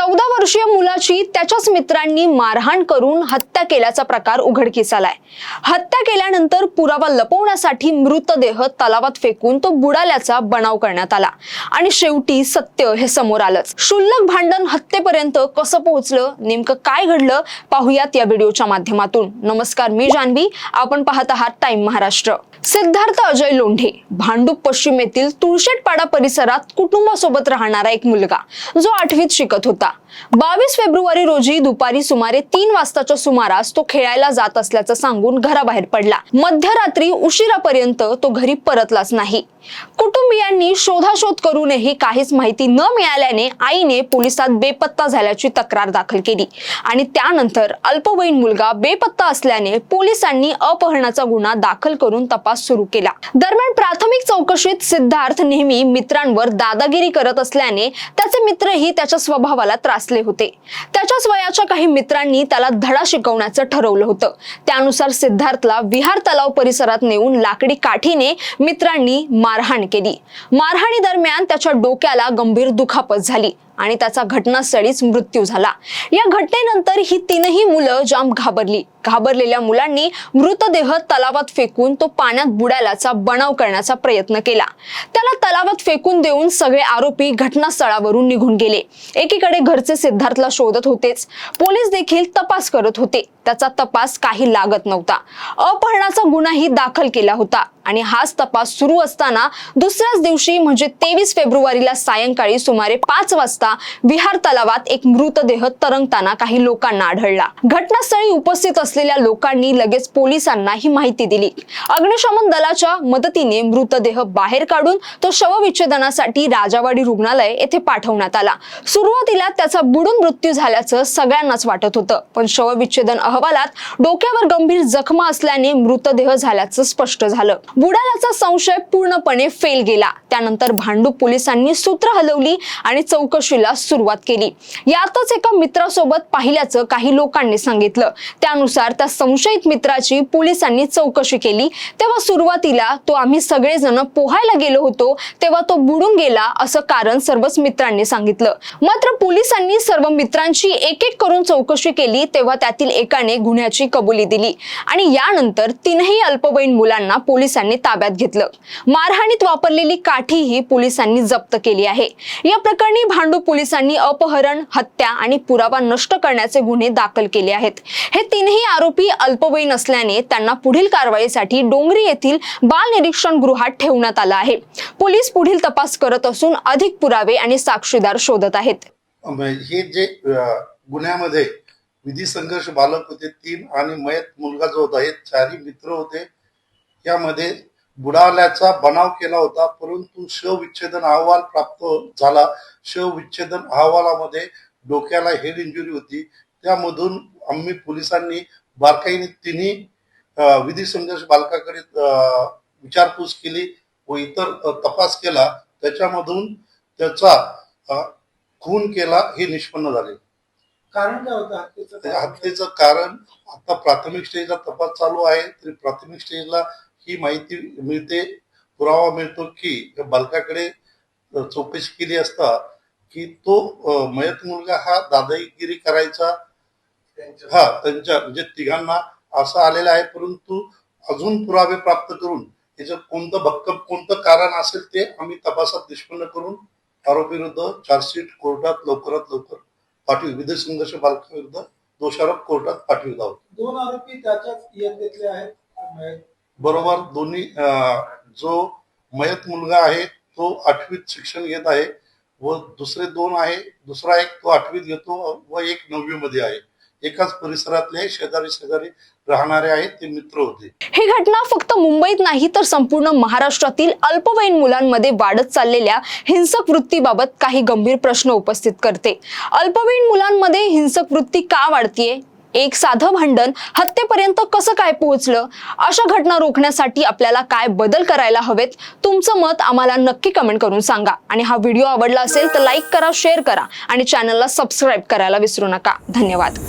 14 वर्षीय मुलाची त्याच्याच मित्रांनी मारहाण करून हत्या केल्याचा प्रकार उघडकीस आलाय। हत्या केल्यानंतर पुरावा लपवण्यासाठी मृतदेह तलावात फेकून तो बुडाल्याचा बनाव करण्यात आला आणि शेवटी सत्य हे समोर आलंच। क्षुल्लक भांडण हत्येपर्यंत कसं पोहोचलं, नेमकं काय घडलं, पाहूयात या व्हिडिओच्या माध्यमातून। नमस्कार, मी जान्हवी, आपण पाहत आहात टाइम महाराष्ट्र। सिद्धार्थ अजय लोंढे भांडूप पश्चिम येथील तुळशीपाडा परिसरात कुटुंबासोबत राहणारा एक मुलगा जो 8वीत शिकत होता। 22 फेब्रुवारी रोजी दुपारी सुमारे 3 वाजताच्या सुमारास तो खेळायला जात असल्याचं सांगून घराबाहेर पडला। मध्यरात्री उशिरापर्यंत तो घरी परतलाच नाही। कुटुंबियांनी शोधाशोध करूनही काहीच माहिती न मिळाल्याने आईने पोलिसात बेपत्ता झाल्याची तक्रार दाखल केली आणि त्यानंतर अल्पवयीन मुलगा बेपत्ता असल्याने पोलिसांनी अपहरणाचा गुन्हा दाखल करून तपास सुरू केला। दरम्यान प्राथमिक चौकशीत सिद्धार्थ नेहमी मित्रांवर दादागिरी करत असल्याने त्याचे मित्रही त्याच्या स्वभावाला त्रासले होते। त्याच्याच वयाच्या काही मित्रांनी त्याला धडा शिकवण्याचं ठरवलं होतं। त्यानुसार सिद्धार्थला विहार तलाव परिसरात नेऊन लाकडी काठीने मित्रांनी मारहाण केली। मारहाणी दरम्यान त्याच्या डोक्याला गंभीर दुखापत झाली आणि त्याचा घटनास्थळीच मृत्यू झाला। या घटनेनंतर ही तीनही मुलं जाम घाबरली। घाबरलेल्या मुलांनी मृतदेह तलावात फेकून तो पाण्यात बुडाल्याचा बनाव करण्याचा प्रयत्न केला। त्याला तलावात फेकून देऊन सगळे आरोपी घटनास्थळावरून निघून गेले। एकीकडे घरचे सिद्धार्थला शोधत होतेच, पोलीस देखील तपास करत होते। त्याचा तपास काही लागत नव्हता। अपहरणाचा गुन्हाही दाखल केला होता आणि हाच तपास सुरू असताना दुसऱ्याच दिवशी म्हणजे 23 फेब्रुवारीला सायंकाळी सुमारे 5 वाजता विहार तलावात एक मृतदेह तरंगताना काही लोकांना आढळला। घटनास्थळी उपस्थित असलेल्या लोकांनी लगेच पोलिसांना ही माहिती दिली। अग्निशमन दलाच्या मदतीने मृतदेह बाहेर काढून तो शवविच्छेदनासाठी राजावाडी रुग्णालय येथे पाठवण्यात आला। सुरुवातीला त्याचा बुडून मृत्यू झाल्याचं सगळ्यांनाच वाटत होतं, पण शवविच्छेदन अहवालात डोक्यावर गंभीर जखमा असल्याने मृतदेह झाल्याचं स्पष्ट झालं। बुडाल्याचा संशय पूर्णपणे फेल गेला। त्यानंतर भांडूप पोलिसांनी सूत्र हलवली आणि चौकशीला सुरुवात केली। यातच एका मित्रासोबत पाहिल्याचं काही लोकांनी सांगितलं। त्यानुसार त्या संशयित मित्राची पोलिसांनी चौकशी केली तेव्हा सुरुवातीला तो आम्ही सगळेजण पोहायला गेलो होतो तेव्हा तो बुडून गेला असं कारण सर्वच मित्रांनी सांगितलं। मात्र पोलिसांनी सर्व मित्रांची एक एक करून चौकशी केली तेव्हा त्यातील एकाने गुन्ह्याची कबुली दिली आणि यानंतर तीनही अल्पवयीन मुलांना पोलिसांनी ताब्यात घेतलं। मारहाणीत वापरलेली काठीही पोलिसांनी जप्त केली आहे। या प्रकरणी भांडूप पोलिसांनी अपहरण, हत्या आणि पुरावा नष्ट करण्याचे गुन्हे दाखल केले आहेत। हे तीनही आरोपी अल्पवयीन असल्याने त्यांना पुढील कारवाईसाठी डोंगरी येथील बाल निरीक्षण गृहात ठेवण्यात आलं आहे। पोलीस पुढील तपास करत असून अधिक पुरावे आणि साक्षीदार शोधत आहेत। हे जे गुन्ह्यामध्ये विधी संघर्ष बालक होते 3 आणि मयत मुलगा जो होता हे 4 मित्र होते। यामध्ये बुडाल्याचा बनाव केला होता, परंतु शवविच्छेदन अहवाल प्राप्त झाला। शवविच्छेदन अहवालामध्ये डोक्याला हेड इंजुरी होती। त्यामधून आम्ही पोलिसांनी बारकाईने तिन्ही विधी संघर्ष बालकाकडे विचारपूस केली व इतर तपास केला। त्याच्यामधून त्याचा खून केला हे निष्पन्न झाले। कारण काय होतं हत्येचं कारण आता प्राथमिक स्टेजला तपास चालू आहे। तरी प्राथमिक स्टेजला ही माहिती मिळते, पुरावा मिळतो की बालकाकडे चौकशी केली असता की तो मयत मुलगा हा दादागिरी करायचा त्यांच्या म्हणजे तिघांना असं आलेलं आहे। परंतु अजून पुरावे प्राप्त करून याचं कोणतं भक्कम कोणतं कारण असेल ते आम्ही तपासात निष्पन्न करून आरोपी विरुद्ध चार्जशीट कोर्टात लवकरात लवकर पाठवू। विधी संघर्ष बालकाविरुद्ध दोषारोप कोर्टात पाठवित आहोत। 2 आरोपी त्याच्याच इयत्तेतले आहेत बरोबर। दोन्ही जो मयत मुलगा आहे तो 8वीत शिक्षण घेत आहे व दुसरे 2 आहे, दुसरा एक तो 8वीत घेतो व एक 9वी मध्ये आहे। एकाच परिसरातले शेजारी राहणारे आहेत, ते मित्र होते। ही घटना फक्त मुंबईत नाही तर संपूर्ण महाराष्ट्रातील अल्पवयीन मुलांमध्ये वाढत चाललेल्या हिंसक वृत्तीबाबत काही गंभीर प्रश्न उपस्थित करते। अल्पवयीन मुलांमध्ये हिंसक वृत्ती का वाढतीये? एक साधं भांडण हत्येपर्यंत कसं काय पोहोचलं? अशा घटना रोखण्यासाठी आपल्याला काय बदल करायला हवेत? तुमचं मत आम्हाला नक्की कमेंट करून सांगा आणि हा व्हिडिओ आवडला असेल तर लाईक करा, शेअर करा आणि चॅनलला सबस्क्राईब करायला विसरू नका। धन्यवाद।